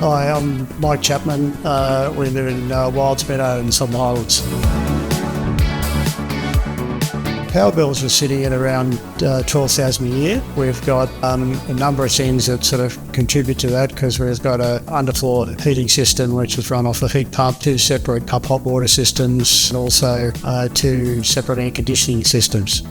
Hi, I'm Mike Chapman. We live in Wilds Meadow in Southern Highlands. Power bills are sitting at around $12,000 a year. We've got a number of things that sort of contribute to that, because we've got an underfloor heating system which is run off a heat pump, 2 separate cup hot water systems, and also 2 separate air conditioning systems.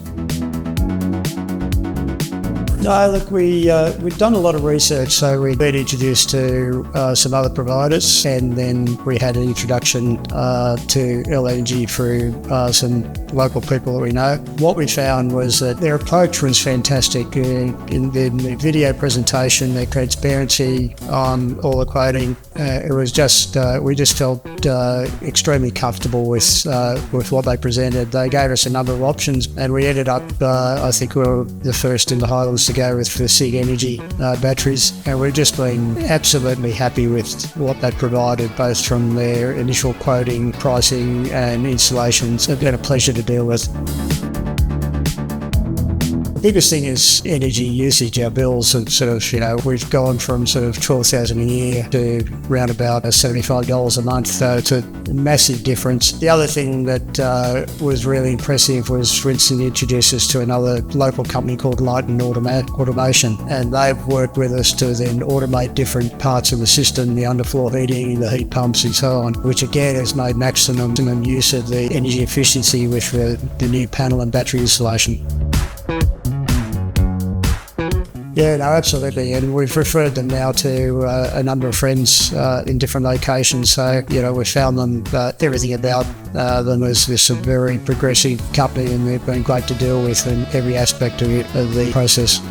No, look, we've done a lot of research, so we've been introduced to some other providers, and then we had an introduction to Lenergy through some local people that we know. What we found was that their approach was fantastic in the video presentation, their transparency on all the quoting. It was just, we just felt extremely comfortable with what they presented. They gave us a number of options, and we ended up, I think we were the first in the Highlands to go with the Lenergy batteries, and we've just been absolutely happy with what they provided, both from their initial quoting, pricing and installations. It's been a pleasure to deal with. The biggest thing is energy usage. Our bills are sort of, we've gone from sort of $12,000 a year to around about $75 a month. So it's a massive difference. The other thing that was really impressive was, for instance, introduced us to another local company called Light and Automation, and they've worked with us to then automate different parts of the system, the underfloor heating, the heat pumps and so on, which again has made maximum use of the energy efficiency with the new panel and battery installation. Yeah, no, absolutely, and we've referred them now to a number of friends in different locations. So, we've found them, everything about them is this a very progressive company, and they've been great to deal with in every aspect of the process.